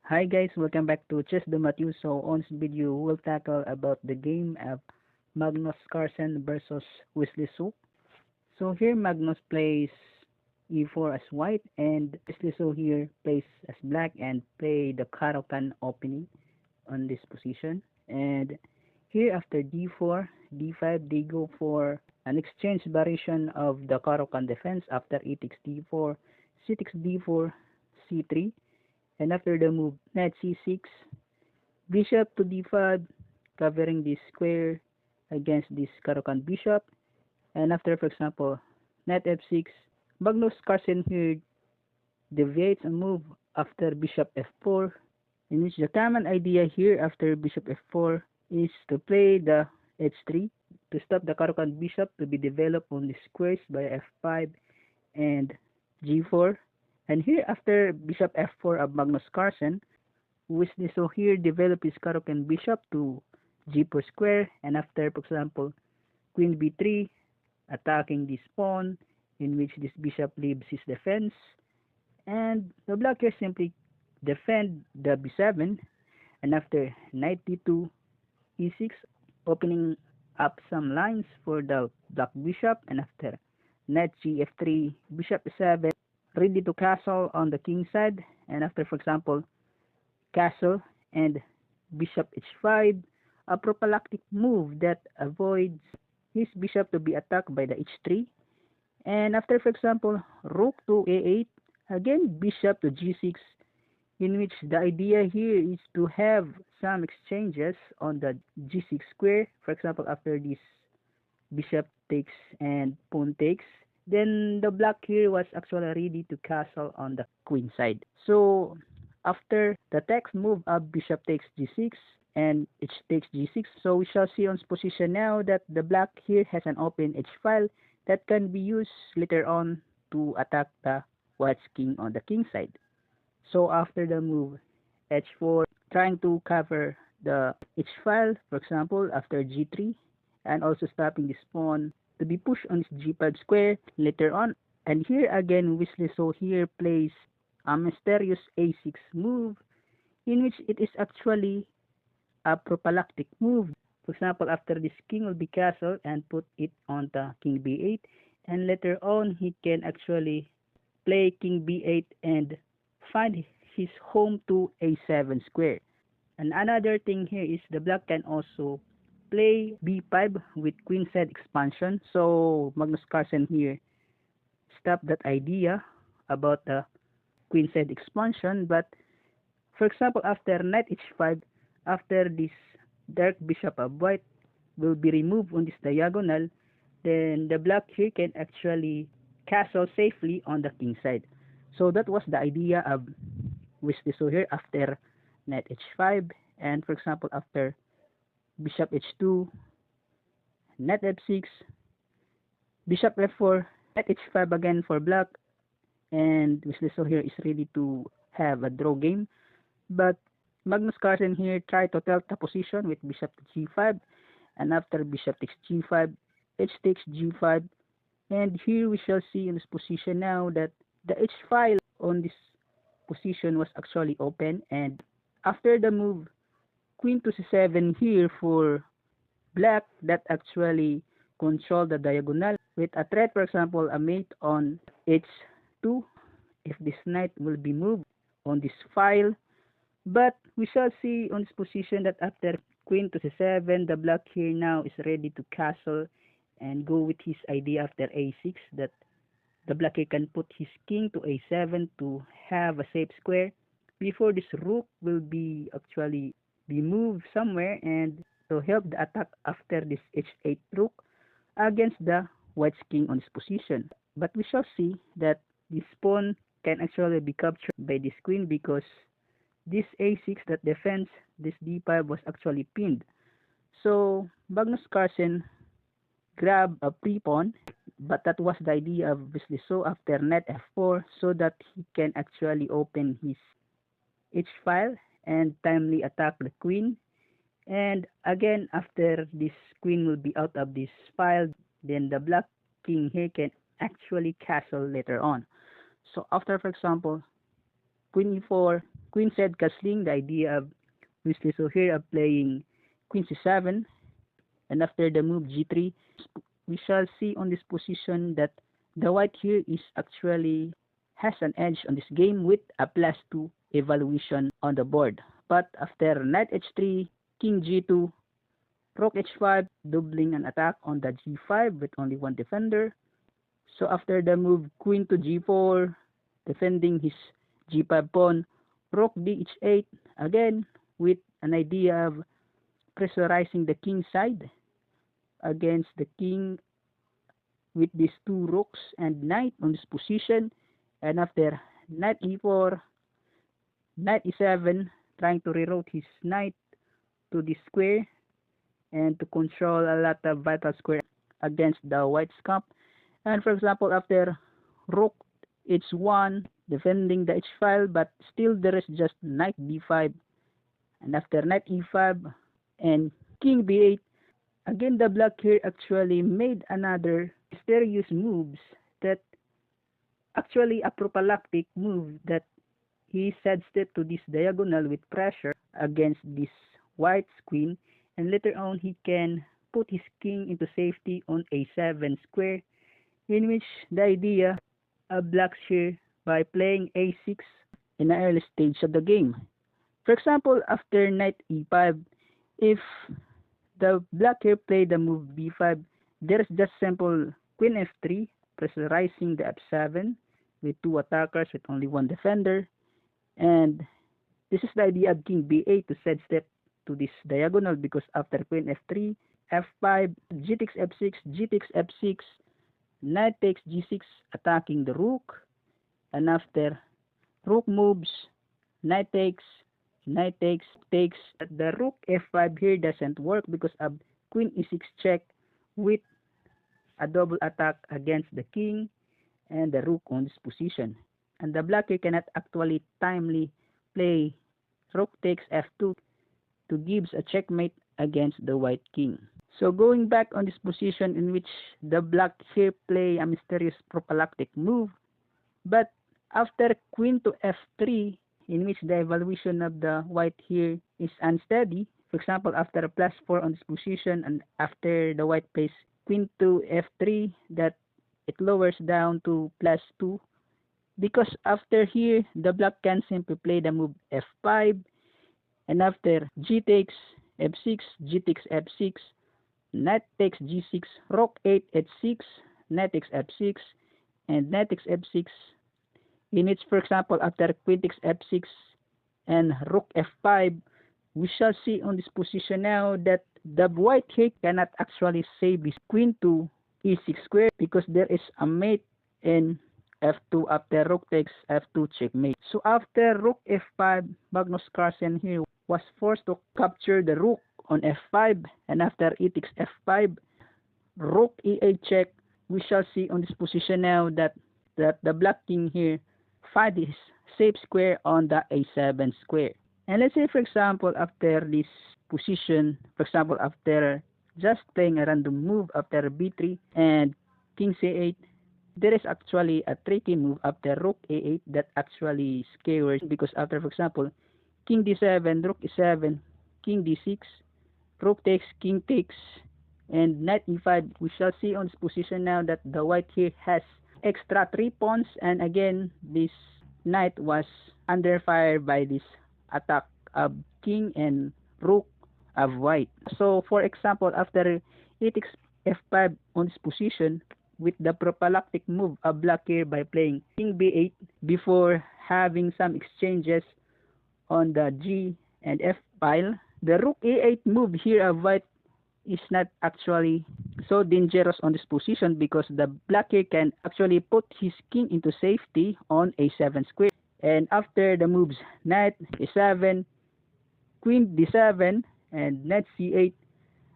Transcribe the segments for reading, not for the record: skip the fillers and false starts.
Hi guys, welcome back to Chess the Matthew. So on this video, we'll tackle about the game of Magnus Carlsen versus Wesley. So here Magnus plays e4 as white and Wesley here plays as black and play the Caro-Kann opening on this position. And here after d4, d5, they go for an exchange variation of the Caro-Kann defense after e takes d4, c takes d4, c3. And after the move knight c6, bishop to d5, covering this square against this Caro-Kann bishop. And after, for example, knight f6, Magnus Carlsen here deviates a move after bishop f4, in which the common idea here after bishop f4 is to play the h3 to stop the Caro-Kann bishop to be developed on the squares by f5 and g4. And here after bishop f4 of Magnus Carlsen, Wesley here develop his Caro-Kann bishop to g4 square, and after, for example, queen b3, attacking this pawn, in which this bishop leaves his defense, and the black here simply defend the b7, and after knight d2, e6, opening up some lines for the black bishop, and after knight gf3, bishop e7, ready to castle on the king side, and after, for example, castle and bishop h5, a prophylactic move that avoids his bishop to be attacked by the h3, and after, for example, rook to a8, again bishop to g6, in which the idea here is to have some exchanges on the g6 square. For example, after this bishop takes and pawn takes, then the black here was actually ready to castle on the queen side. So after the text move of bishop takes g6 and h takes g6, so we shall see on this position now that the black here has an open h file that can be used later on to attack the white's king on the king side. So after the move h4, trying to cover the h file, for example, after g3, and also stopping this pawn to be pushed on this g5 square later on. And here again, Wesley here plays a mysterious a6 move, in which it is actually a prophylactic move. For example, after this king will be castled and put it on the king b8, and later on he can actually play king b8 and find his home to a7 square. And another thing here is the black can also play b5 with queenside expansion. So Magnus Carlsen here stopped that idea about the queenside expansion. But for example, after knight h5, after this dark bishop of white will be removed on this diagonal, then the black here can actually castle safely on the king side. So that was the idea of Wesley here after knight h5, and for example after bishop h2, knight f6, bishop f4, knight h5 again for black, and Wesley here is ready to have a draw game. But Magnus Carlsen here tried to tilt the position with bishop to g5, and after bishop takes g5, h takes g5, and here we shall see in this position now that the h file on this position was actually open, and after the move queen to c7 here for black, that actually control the diagonal with a threat, for example, a mate on h2 if this knight will be moved on this file. But we shall see on this position that after queen to c7, the black here now is ready to castle and go with his idea after a6 that the black here can put his king to a7 to have a safe square before this rook will be actually be moved somewhere, and to help the attack after this h8 rook against the white's king on this position. But we shall see that this pawn can actually be captured by this queen because this a6 that defends this d5 was actually pinned. So Magnus Carlsen grabbed a free pawn, but that was the idea of Wesley after knight f4 so that he can actually open his h file and timely attack the queen. And again, after this queen will be out of this file, then the black king here can actually castle later on. So after, for example, queen e4, queen z castling, the idea of Wesley so here of playing queen c7, and after the move g3, we shall see on this position that the white here is actually has an edge on this game with a +2 evaluation on the board. But after knight h3, king g2, rook h5, doubling an attack on the g5 with only one defender. So after the move queen to g4, defending his g5 pawn, rook dh8, again with an idea of pressurizing the king side against the king with these two rooks and knight on this position. And after knight e4, knight e7, trying to reroute his knight to this square and to control a lot of vital square against the white scamp. And for example, after rook h1, defending the h file, but still there is just knight d5. And after knight e5 and king b8, again the black here actually made another mysterious moves that actually a prophylactic move that he sidestepped to this diagonal with pressure against this white's queen, and later on he can put his king into safety on a7 square, in which the idea of blacks here by playing a6 in an early stage of the game. For example, after knight e5, if the black here played the move b5, there is just simple queen f3, pressurizing the f7 with two attackers with only one defender. And this is the idea of king b8 to sidestep to this diagonal, because after queen f3, f5, g takes f6, g takes f6, knight takes g6, attacking the rook. And after rook moves, knight takes, the rook f5 here doesn't work because of queen e6 check with a double attack against the king and the rook on this position. And the black here cannot actually timely play rook takes f2 to gives a checkmate against the white king. So going back on this position in which the black here play a mysterious prophylactic move, but after queen to f3, in which the evaluation of the white here is unsteady, for example after a +4 on this position, and after the white plays queen to f3, that it lowers down to +2, because after here the black can simply play the move f5, and after g takes f6, g takes f6, knight takes g6, rook 8 h6, knight takes f6, and knight takes f6, in which for example after queen takes f6 and rook f5, we shall see on this position now that the white here cannot actually save his queen to e6 square, because there is a mate in f2 after rook takes f2 checkmate. So after rook f5, Magnus Carlsen here was forced to capture the rook on f5, and after e takes f5, rook e8 check, we shall see on this position now that the black king here find his safe square on the a7 square. And let's say for example after this position, for example after just playing a random move after b3 and king c8, there is actually a tricky move after rook a8 that actually scares, because after for example king d7, rook e7, king d6, rook takes, king takes, and knight e5, we shall see on this position now that the white here has extra 3 pawns, and again this knight was under fire by this attack of king and rook of white. So for example after e takes f5 on this position, with the prophylactic move of black here by playing king b8 before having some exchanges on the g and f file, the rook a8 move here of white is not actually so dangerous on this position, because the black here can actually put his king into safety on a7 square. And after the moves knight e7, queen d7, and knight c8,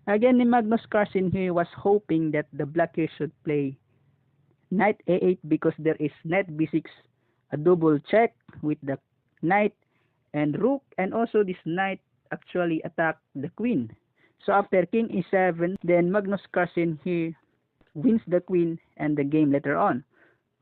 again Magnus Carlsen here was hoping that the black here should play knight a8, because there is knight b6, a double check with the knight and rook, and also this knight actually attack the queen. So after king e7, then Magnus Carlsen here wins the queen and the game later on.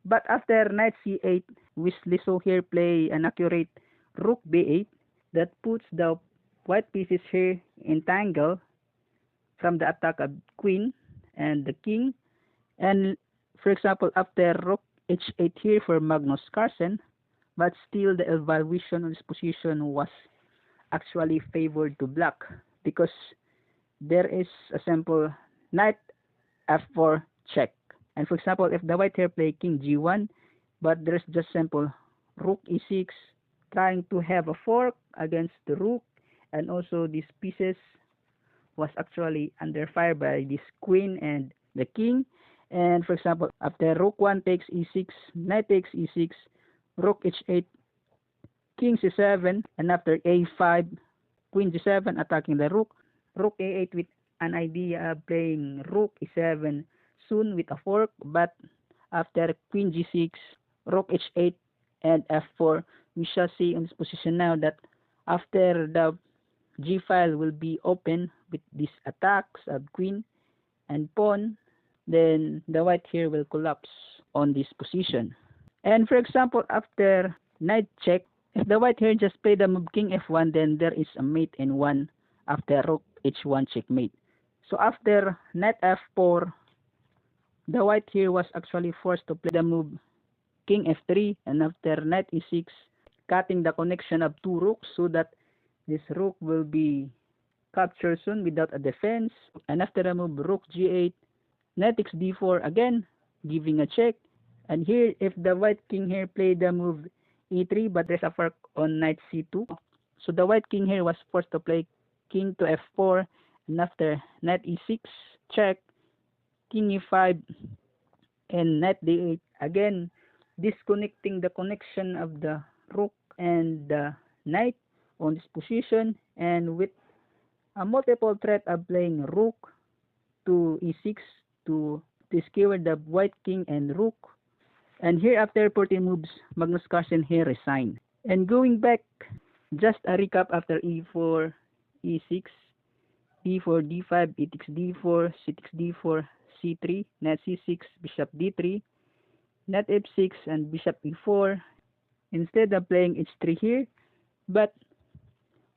But after knight c8, Wesley so here play an accurate rook b8 that puts the white pieces here entangled from the attack of queen and the king. And for example, after rook h8 here for Magnus Carlsen, but still the evaluation of this position was actually favored to black because there is a simple knight f4 check. And for example, if the white here play king g1, but there's just simple rook e6 trying to have a fork against the rook, and also these pieces was actually under fire by this queen and the king. And for example, after rook 1 takes e6, knight takes e6, rook h8, king c7, and after a5, queen g7 attacking the rook, rook a8 with an idea of playing rook e7 soon with a fork, but after queen g6, rook h8, and f4, we shall see in this position now that after the g file will be open with these attacks of queen and pawn, then the white here will collapse on this position. And for example, after knight check, if the white here just play the move king f1, then there is a mate in 1 after rook h1 checkmate. So after knight f4, the white here was actually forced to play the move king f3, and after knight e6, cutting the connection of two rooks so that this rook will be captured soon without a defense. And after the move rook g8, knight takes d4 again, giving a check. And here, if the white king here played the move e3, but there's a fork on knight c2, so the white king here was forced to play king to f4, and after knight e6 check, king e5, and knight d8 again, disconnecting the connection of the rook and the knight on this position, and with a multiple threat of playing rook to e6 to skewer the white king and rook. And here after 14 moves, Magnus Carlsen here resigned. And going back, just a recap after e4, e6, d4, d5, e takes d4, c takes d4, c3, knight c6, bishop d3, knight f6, and bishop e4. Instead of playing h3 here, but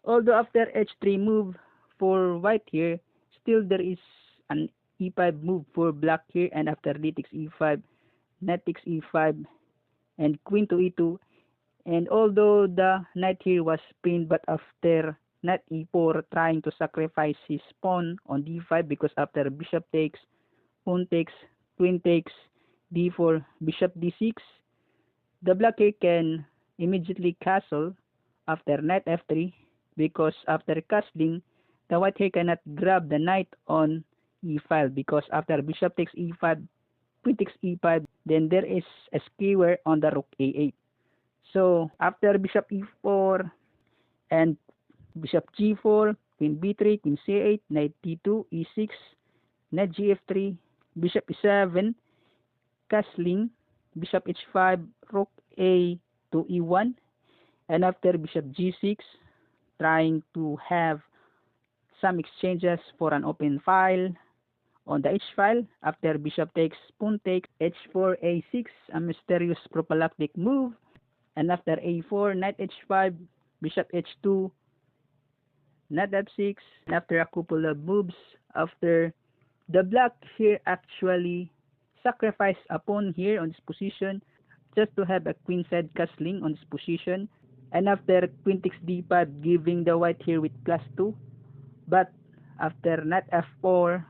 although after h3 move for white here, still there is an e5 move for black here, and after d takes e5, knight takes e5, and queen to e2. And although the knight here was pinned, but after knight e4 trying to sacrifice his pawn on d5, because after bishop takes, pawn takes, queen takes, d4, bishop d6, the black here can immediately castle after knight f3, because after castling, the white here cannot grab the knight on e5, because after bishop takes e5, queen takes e5, then there is a skewer on the rook a8. So after bishop e4 and bishop g4, queen b3, queen c8, knight d2, e6, knight gf3, bishop e7, castling, bishop h5, rook a to e1, and after bishop g6, trying to have some exchanges for an open file on the h file. After bishop takes, pawn takes, h4, a6, a mysterious prophylactic move, and after a4, knight h5, bishop h2, knight f6, and after a couple of moves, after the black here actually sacrifice a pawn here on this position just to have a queenside castling on this position, and after queen takes d5, giving the white here with +2, but after knight f4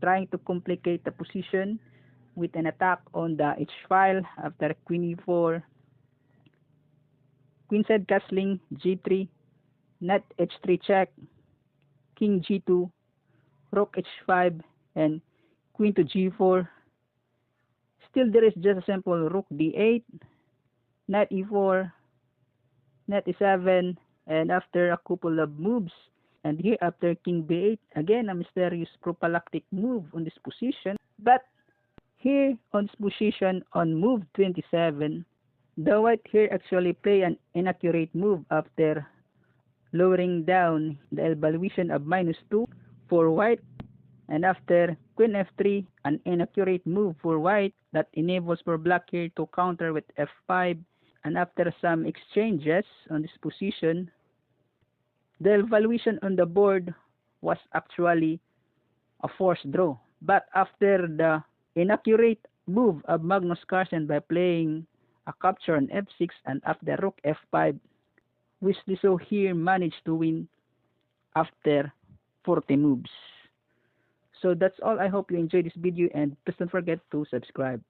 trying to complicate the position with an attack on the h file, after queen e4, queenside castling, g3, knight h3 check, king g2, rook h5, and queen to g4. Still there is just a simple rook d8, knight e4, knight e7, and after a couple of moves, and here after king b8, again a mysterious prophylactic move on this position. But here on this position on move 27, the white here actually play an inaccurate move after lowering down the evaluation of -2 for white, And after queen f3, an inaccurate move for white that enables for black here to counter with f5. And after some exchanges on this position, the evaluation on the board was actually a forced draw. But after the inaccurate move of Magnus Carlsen by playing a capture on f6 and after rook f5, Wesley so here managed to win after 40 moves. So that's all. I hope you enjoyed this video and please don't forget to subscribe.